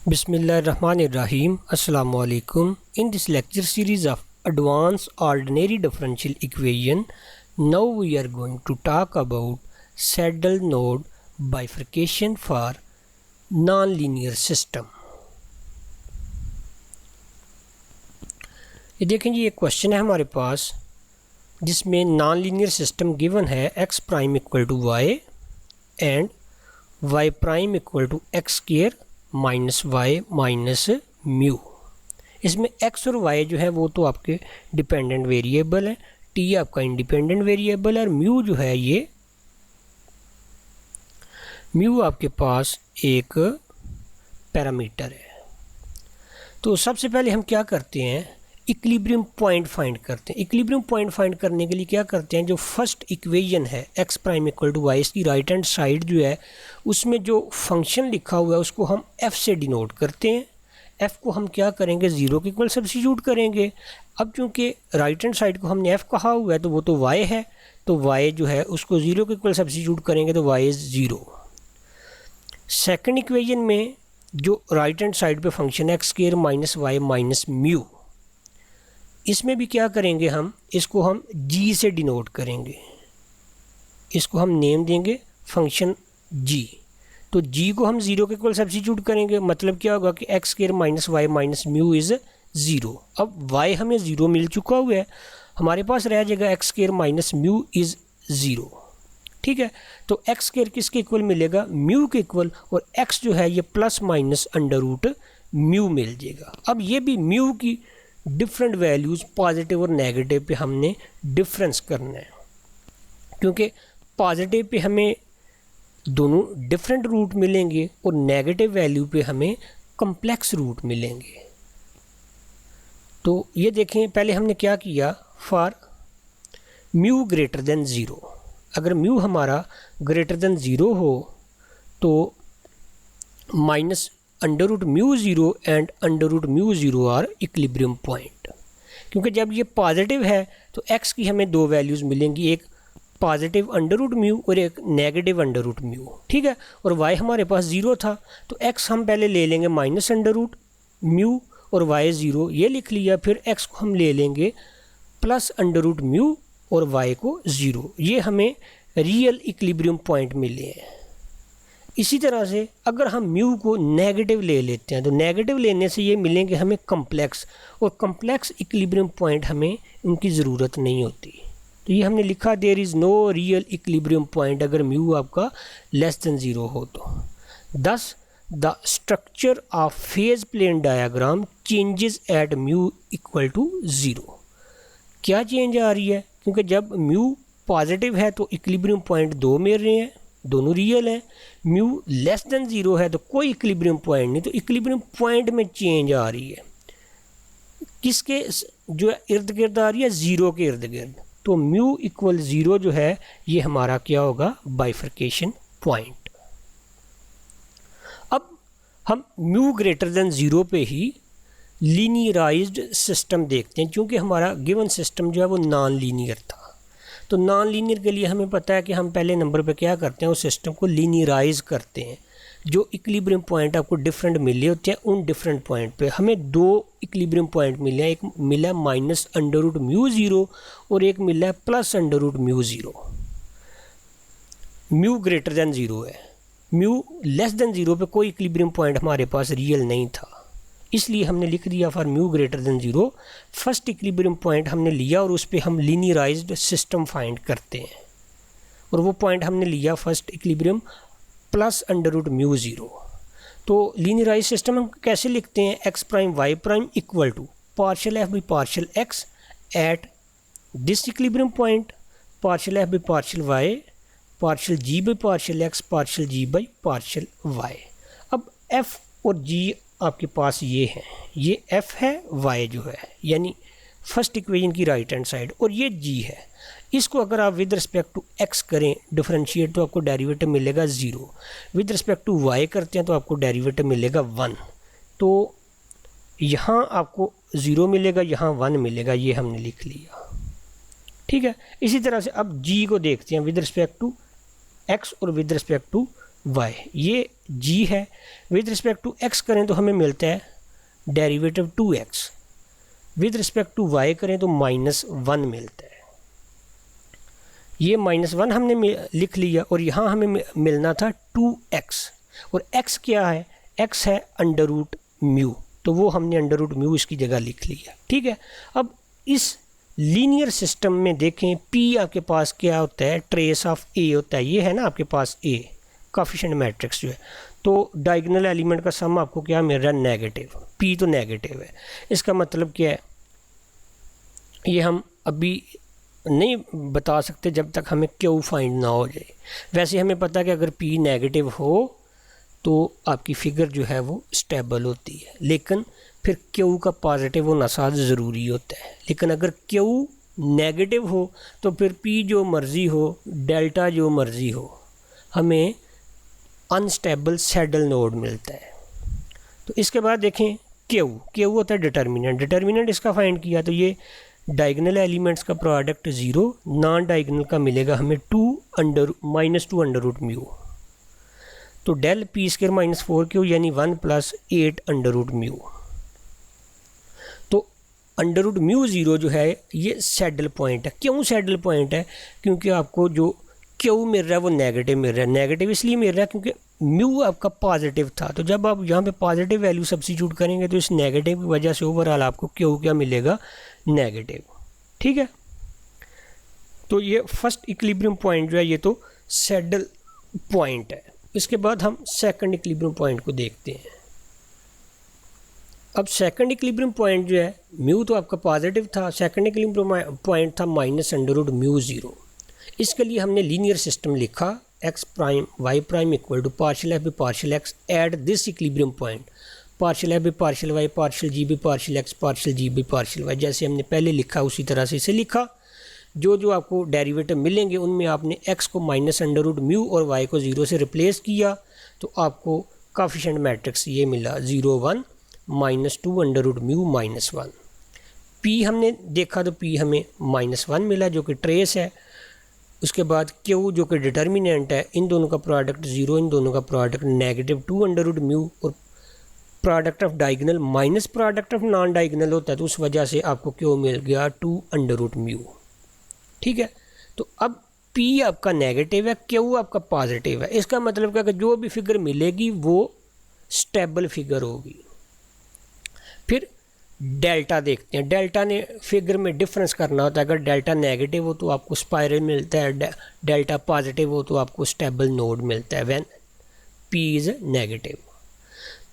Bismillahirrahmanirrahim. Assalamu alaikum. In this lecture series of advanced ordinary differential equation, now we are going to talk about saddle node bifurcation for non-linear system. ये देखें जी, ये question है हमारे पास जिसमें non linear system given है x prime equal to y and y prime equal to x square minus Y minus mu. इसमें x और y जो है वो तो आपके डिपेंडेंट वेरिएबल है, t आपका इंडिपेंडेंट वेरिएबल है और म्यू जो है ये म्यू आपके पास एक पैरामीटर है। तो सबसे पहले हम क्या करते हैं, इक्विलिब्रियम पॉइंट फाइंड करते हैं। इक्विलिब्रियम पॉइंट फाइंड करने के लिए क्या करते हैं, जो फर्स्ट इक्वेशन है x prime equal to y, इसकी राइट हैंड साइड जो है उसमें जो फंक्शन लिखा हुआ है उसको हम f से डिनोट करते हैं। f को हम क्या करेंगे, ज़ीरो के इक्वल सब्स्टिट्यूट करेंगे। अब चूँकि राइट हैंड साइड को हमने f कहा हुआ है तो वो तो y है, तो y जो है उसको ज़ीरो के इक्वल सब्स्टिट्यूट करेंगे तो y is zero. Second equation में जो राइट हैंड साइड पे फंक्शन है x square minus Y minus mu, इसमें भी क्या करेंगे, हम इसको हम g से डिनोट करेंगे। इसको हम नेम देंगे फंक्शन g। तो g को हम ज़ीरो के इक्वल सब्स्टिट्यूट करेंगे, मतलब क्या होगा कि X square minus Y minus mu is zero. अब y हमें ज़ीरो मिल चुका हुआ है, हमारे पास रह जाएगा X square minus mu is zero. ठीक है, तो एक्स स्क्वायर किसके इक्वल मिलेगा, म्यू के इक्वल, और x जो है ये plus minus under root mu मिल जाएगा। अब ये भी म्यू की डिफरेंट वैल्यूज़ पॉजिटिव और नेगेटिव पे हमने डिफरेंस करना है, क्योंकि पॉजिटिव पे हमें दोनों डिफरेंट रूट मिलेंगे और नेगेटिव वैल्यू पे हमें कम्प्लेक्स रूट मिलेंगे। तो ये देखें, पहले हमने क्या किया, for mu greater than zero, अगर म्यू हमारा ग्रेटर देन ज़ीरो हो तो minus under root mu zero and under root mu zero are equilibrium point. क्योंकि जब ये पॉजिटिव है तो x की हमें दो वैल्यूज़ मिलेंगी, एक पॉजिटिव अंडर रूट म्यू और एक नेगेटिव अंडर रूट म्यू। ठीक है, और y हमारे पास ज़ीरो था तो x हम पहले ले लेंगे माइनस अंडर रूट म्यू और y ज़ीरो, ये लिख लिया। फिर x को हम ले लेंगे प्लस अंडर रूट म्यू और y को ज़ीरो। ये हमें रियल इक्विलिब्रियम पॉइंट मिले हैं। इसी तरह से अगर हम म्यू को नेगेटिव ले लेते हैं तो नेगेटिव लेने से ये मिलेंगे हमें कम्प्लेक्स, और कम्प्लेक्स इक्विलिब्रियम पॉइंट हमें उनकी ज़रूरत नहीं होती। तो ये हमने लिखा, there is no real equilibrium point अगर म्यू आपका लेस देन ज़ीरो हो तो। Thus the structure of phase plane diagram changes at mu equal to zero. क्या चेंज आ रही है, क्योंकि जब म्यू पॉजिटिव है तो इक्विलिब्रियम पॉइंट दो मिल रहे हैं, दोनों रियल हैं। म्यू लेस देन ज़ीरो है तो कोई इक्विलिब्रियम पॉइंट नहीं, तो इक्विलिब्रियम पॉइंट में चेंज आ रही है, किसके जो इर्द गिर्द आ रही है, ज़ीरो के इर्द गिर्द। तो म्यू इक्वल ज़ीरो जो है ये हमारा क्या होगा, बाइफर्केशन पॉइंट। अब हम म्यू ग्रेटर देन ज़ीरो पे ही लीनियराइज्ड सिस्टम देखते हैं, क्योंकि हमारा गिवन सिस्टम जो है वो नॉन लीनियर था। तो नॉन लीनियर के लिए हमें पता है कि हम पहले नंबर पे क्या करते हैं, उस सिस्टम को लीनियराइज करते हैं। जो इक्विलिब्रियम पॉइंट आपको डिफरेंट मिले होते हैं उन डिफरेंट पॉइंट पे हमें दो इक्विलिब्रियम पॉइंट मिले हैं, एक मिला है minus under root mu zero और एक मिला है plus under root mu zero. Mu greater than zero है, म्यू लेस देन ज़ीरो पे कोई इक्विलिब्रियम पॉइंट हमारे पास रियल नहीं था, इसलिए हमने लिख दिया for mu greater than zero. First equilibrium point हमने लिया और उस पर हम लीनियराइज्ड सिस्टम फाइंड करते हैं, और वो पॉइंट हमने लिया first equilibrium plus under root mu zero. तो लीनियराइज सिस्टम हम कैसे लिखते हैं, x prime y prime equal to partial f by partial x at this equilibrium point, partial f by partial y partial g by partial x partial g by partial y. अब f और g आपके पास ये है, ये f है, y जो है यानी फर्स्ट इक्वेशन की राइट हैंड साइड, और ये g है। इसको अगर आप विद रिस्पेक्ट टू x करें डिफरेंशिएट तो आपको डेरिवेटिव मिलेगा zero, with respect to y करते हैं तो आपको डेरिवेटिव मिलेगा 1। तो यहाँ आपको ज़ीरो मिलेगा, यहाँ 1 मिलेगा, ये हमने लिख लिया। ठीक है, इसी तरह से अब g को देखते हैं विद रिस्पेक्ट टू x और विद रिस्पेक्ट टू वाई, ये जी है। विद रिस्पेक्ट टू एक्स करें तो हमें मिलता है derivative 2x, with respect to y करें तो -1 मिलता है। ये -1 हमने लिख लिया और यहाँ हमें मिलना था 2x, और x क्या है, x है अंडर रूट म्यू, तो वो हमने अंडर रूट म्यू इसकी जगह लिख लिया। ठीक है, अब इस लीनियर सिस्टम में देखें p आपके पास क्या होता है, ट्रेस ऑफ a होता है। ये है ना आपके पास a कोफिशिएंट मैट्रिक्स जो है, तो डायगोनल एलिमेंट का सम आपको क्या मिल रहा है, नेगेटिव, p तो नेगेटिव है। इसका मतलब क्या है, ये हम अभी नहीं बता सकते जब तक हमें क्यू फाइंड ना हो जाए। वैसे हमें पता है कि अगर p नेगेटिव हो तो आपकी फिगर जो है वो स्टेबल होती है, लेकिन फिर क्यू का पॉजिटिव होना साथ ज़रूरी होता है। लेकिन अगर क्यू नेगेटिव हो तो फिर p जो मर्ज़ी हो, डेल्टा जो मर्ज़ी हो, हमें अनस्टेबल सैडल नोड मिलता है। तो इसके बाद देखें क्यू होता है डिटर्मिनेंट इसका फाइंड किया, तो ये डायगोनल एलिमेंट्स का प्रोडक्ट 0, नॉन डायगोनल का मिलेगा हमें -2 अंडर रूट म्यू, तो डेल p² -4q यानी 1 + 8 अंडर रूट म्यू। तो अंडर रूट म्यू 0 जो है ये सैडल पॉइंट है। क्यों सैडल पॉइंट है, क्योंकि आपको जो क्यू मिल रहा है वो नेगेटिव मिल रहा है। नेगेटिव इसलिए मिल रहा है क्योंकि म्यू आपका पॉजिटिव था, तो जब आप यहाँ पे पॉजिटिव वैल्यू सब्स्टिट्यूट करेंगे तो इस नेगेटिव की वजह से ओवरऑल आपको क्यू क्या मिलेगा, नेगेटिव। ठीक है, तो ये फर्स्ट इक्विलिब्रियम पॉइंट जो है ये तो सैडल पॉइंट है। इसके बाद हम सेकंड इक्विलिब्रियम पॉइंट को देखते हैं। अब सेकंड इक्विलिब्रियम पॉइंट जो है, म्यू तो आपका पॉजिटिव था, सेकंड इक्विलिब्रियम पॉइंट था -√μ0। इसके लिए हमने लीनियर सिस्टम लिखा x' y' = partial f partial x eight this equilibrium point, partial f partial y partial g partial x partial g partial y, जैसे हमने पहले लिखा उसी तरह से इसे लिखा। जो आपको डेरिवेटिव मिलेंगे उनमें आपने x को -√μ और y को 0 से रिप्लेस किया, तो आपको कोफिशिएंट मैट्रिक्स ये मिला 0 1 -2 अंडर√μ -1। p हमने देखा तो p हमें -1 मिला जो कि ट्रेस है। उसके बाद q जो कि डिटर्मिनेंट है, इन दोनों का प्रोडक्ट 0, इन दोनों का प्रोडक्ट -2 अंडर√μ, और product of diagonal minus product of non diagonal होता है, तो उस वजह से आपको q मिल गया 2 अंडर√μ। ठीक है, तो अब p आपका नेगेटिव है, q आपका पॉजिटिव है। इसका मतलब क्या कि जो भी फिगर मिलेगी वो स्टेबल फिगर होगी। फिर डेल्टा देखते हैं। डेल्टा ने फिगर में डिफरेंस करना होता है। अगर डेल्टा नेगेटिव हो तो आपको स्पाइरल मिलता है, डेल्टा पॉजिटिव हो तो आपको स्टेबल नोड मिलता है व्हेन p इज़ नेगेटिव।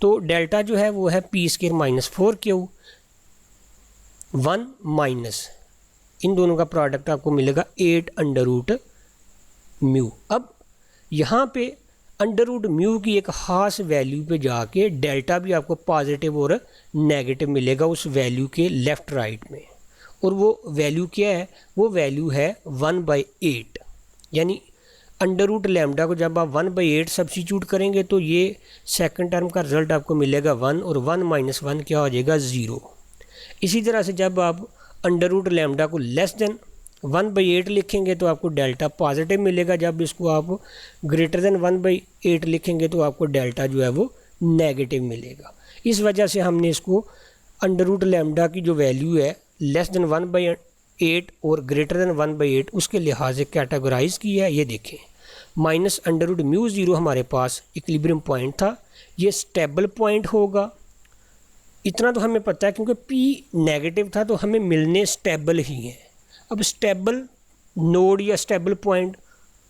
तो डेल्टा जो है वो है p² -4q 1 माइनस, इन दोनों का प्रोडक्ट आपको मिलेगा 8 अंडर√μ। अब यहाँ पे अंडर√μ की एक ख़ास वैल्यू पे जाके डेल्टा भी आपको पॉजिटिव और नेगेटिव मिलेगा उस वैल्यू के लेफ़्ट राइट में, और वो वैल्यू क्या है, वो वैल्यू है 1/8। यानी अंडर√λ को जब आप 1/8 सब्स्टिट्यूट करेंगे तो ये सेकंड टर्म का रिजल्ट आपको मिलेगा 1, और 1 - 1 क्या हो जाएगा, 0। इसी तरह से जब आप अंडर√λ को लेस देन 1/8 लिखेंगे तो आपको डेल्टा पॉजिटिव मिलेगा। जब इसको आप ग्रेटर देन 1/8 लिखेंगे तो आपको डेल्टा जो है वो नेगेटिव मिलेगा। इस वजह से हमने इसको अंडर√λ की जो वैल्यू है लेस देन 1/8 और ग्रेटर देन 1/8 उसके लिहाज से कैटेगराइज किया है। ये देखें, -√μ0 हमारे पास इक्विलिब्रियम पॉइंट था, ये स्टेबल पॉइंट होगा। इतना तो हमें पता है क्योंकि p नेगेटिव था तो हमें मिलने स्टेबल ही हैं। अब स्टेबल नोड या स्टेबल पॉइंट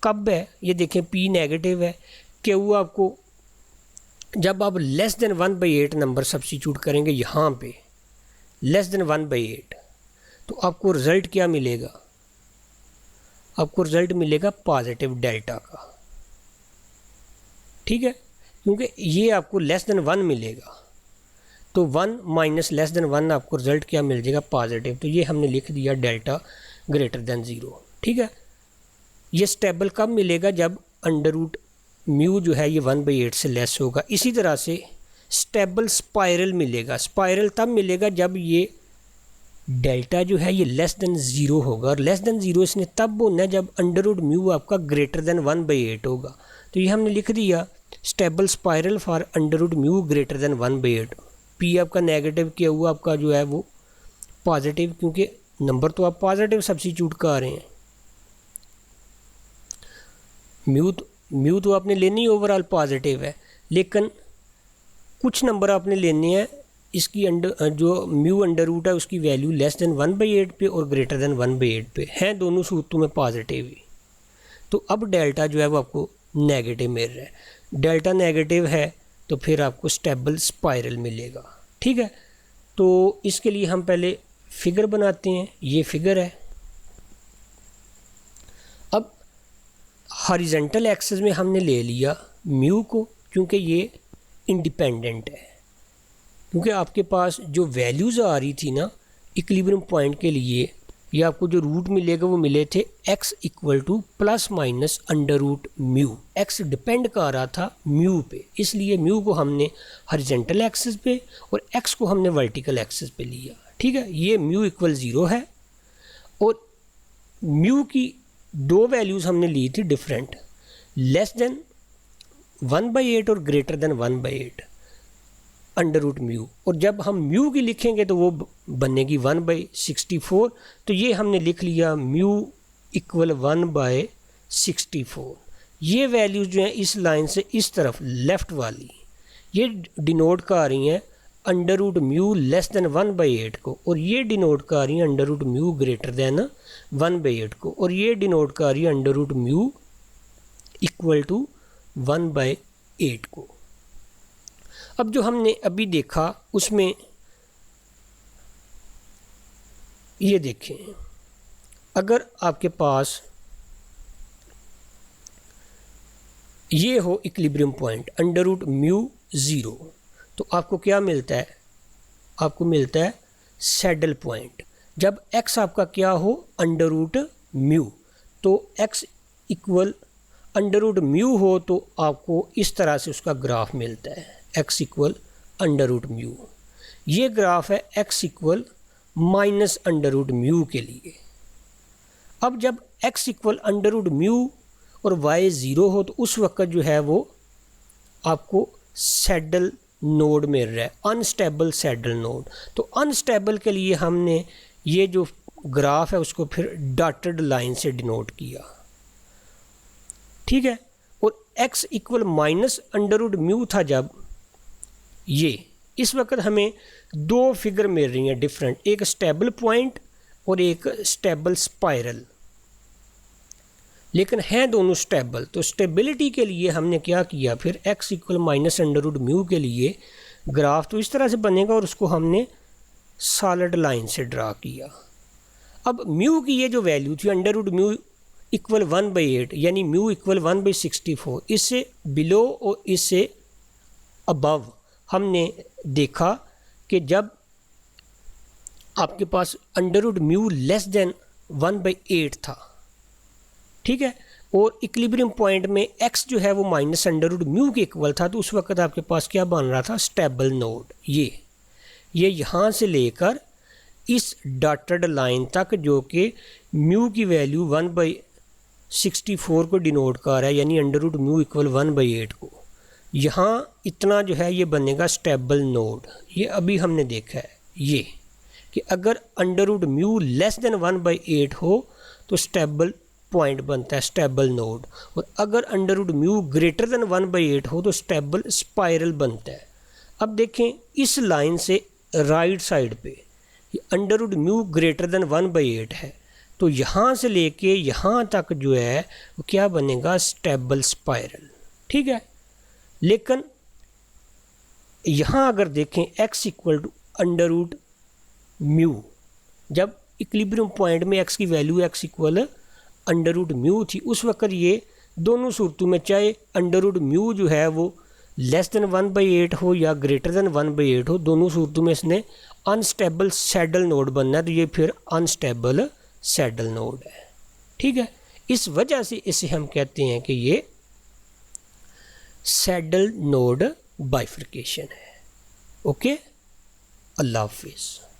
कब है, ये देखें p नेगेटिव है, q आपको जब आप लेस देन 1/8 नंबर सब्स्टिट्यूट करेंगे यहाँ पे लेस देन 1/8 तो आपको रिज़ल्ट क्या मिलेगा, आपको रिज़ल्ट मिलेगा पॉजिटिव डेल्टा का। ठीक है, क्योंकि ये आपको लेस देन 1 मिलेगा, तो 1 माइनस लेस देन 1 आपको रिजल्ट क्या मिल जाएगा, पॉजिटिव। तो ये हमने लिख दिया डेल्टा ग्रेटर देन 0। ठीक है, ये स्टेबल कब मिलेगा, जब अंडर√μ जो है ये 1/8 से लेस होगा। इसी तरह से स्टेबल स्पाइरल मिलेगा, स्पाइरल तब मिलेगा जब ये डेल्टा जो है ये लेस देन 0 होगा, और लेस देन 0 इसने तब होना है जब अंडर√μ आपका ग्रेटर देन 1/8 होगा। तो ये हमने लिख दिया stable spiral for under root mu greater than 1/8। P आपका नेगेटिव किया हुआ, आपका जो है वो पॉजिटिव, क्योंकि नंबर तो आप पॉजिटिव सब्स्टिट्यूट कर रहे हैं। म्यू तो आपने लेनी ओवरऑल पॉजिटिव है, लेकिन कुछ नंबर आपने लेने हैं इसकी जो म्यू अंडर रूट है उसकी वैल्यू लेस देन 1/8 पे और ग्रेटर देन 1/8 पे हैं, दोनों सूत्रों में पॉजिटिव ही। तो अब डेल्टा जो है वो आपको नेगेटिव मिल रहा है। डेल्टा नेगेटिव है तो फिर आपको स्टेबल स्पाइरल मिलेगा। ठीक है, तो इसके लिए हम पहले फिगर बनाते हैं। ये फिगर है। अब हॉरिजॉन्टल एक्सिस में हमने ले लिया म्यू को, क्योंकि ये इंडिपेंडेंट है, क्योंकि आपके पास जो वैल्यूज़ आ रही थी ना इक्विलिब्रियम पॉइंट के लिए, ये आपको जो रूट मिलेगा वो मिले थे x equal to plus minus under root mu. x depend कर रहा था म्यू पे, इसलिए म्यू को हमने हॉरिजॉन्टल एक्सिस पे और x को हमने वर्टिकल एक्सिस पे लिया। ठीक है, ये म्यू इक्वल 0 है और म्यू की दो वैल्यूज़ हमने ली थी डिफरेंट, लेस देन 1/8 और greater than 1/8 under root mu. और जब हम म्यू की लिखेंगे तो वो बनेगी 1/64। तो ये हमने लिख लिया म्यू इक्वल 1/64। ये वैल्यूज जो हैं इस लाइन से इस तरफ लेफ़्ट वाली, ये डिनोट कर रही हैं under root mu less than 1/8 को, और ये डिनोट कर रही हैं under root mu greater than 1/8 को, और ये डिनोट कर रही है under root mu equal to 1/8 को। अब जो हमने अभी देखा उसमें ये देखें, अगर आपके पास ये हो equilibrium point under root mu 0, तो आपको क्या मिलता है? आपको मिलता है सैडल पॉइंट। जब x आपका क्या हो अंडर रूट म्यू, तो x equal under root mu हो तो आपको इस तरह से उसका ग्राफ मिलता है, x equal under root mu. ये ग्राफ है x equal minus under root mu के लिए। अब जब x equal under root mu और y 0 हो तो उस वक्त जो है वो आपको सैडल नोड मिल रहा है, अनस्टेबल सैडल नोड। तो अनस्टेबल के लिए हमने ये जो ग्राफ है उसको फिर डॉटेड लाइन से डिनोट किया। ठीक है, और x equal minus under root mu था जब, ये इस वक्त हमें दो फिगर मिल रही हैं डिफरेंट, एक स्टेबल पॉइंट और एक स्टेबल स्पाइरल, लेकिन हैं दोनों स्टेबल। तो स्टेबिलिटी के लिए हमने क्या किया, फिर x equal minus under root mu के लिए ग्राफ तो इस तरह से बनेगा और उसको हमने सॉलिड लाइन से ड्रा किया। अब म्यू की ये जो वैल्यू थी अंडर रूट म्यू इक्वल 1/8 यानी म्यू इक्वल 1/64, इससे बिलो और इससे अबव हमने देखा कि जब आपके पास under root mu less than 1/8 था, ठीक है, और इक्विलिब्रियम पॉइंट में x जो है वो माइनस अंडर रूट म्यू के इक्वल था, तो उस वक्त आपके पास क्या बन रहा था, स्टेबल नोड। ये यहाँ से लेकर इस डॉटेड लाइन तक जो कि म्यू की वैल्यू 1/64 को डिनोट कर रहा है, यानी अंडर रूट म्यू इक्वल 1/8 को, यहाँ इतना जो है ये बनेगा स्टेबल नोड। ये अभी हमने देखा है ये कि अगर under root mu less than 1/8 हो तो स्टेबल पॉइंट बनता है, स्टेबल नोड, और अगर under root mu greater than 1/8 हो तो स्टेबल स्पाइरल बनता है। अब देखें इस लाइन से राइट साइड पे under root mu greater than 1/8 है, तो यहाँ से लेके यहाँ तक जो है वो क्या बनेगा, स्टेबल स्पाइरल। ठीक है, लेकिन यहाँ अगर देखें x equal to under root mu, जब इक्विलिब्रियम पॉइंट में x की value x equal under root mu थी, उस वक्त ये दोनों सूरतों में चाहे अंडर रूट म्यू जो है वो लेस देन 1/8 हो या ग्रेटर देन 1/8 हो, दोनों सूरतों में इसने अनस्टेबल सैडल नोड बनना है, तो ये फिर अनस्टेबल सैडल नोड है। ठीक है, इस वजह से इसे हम कहते हैं कि ये सैडल नोड बाइफर्केशन है। ओके, अल्लाह हाफिज़।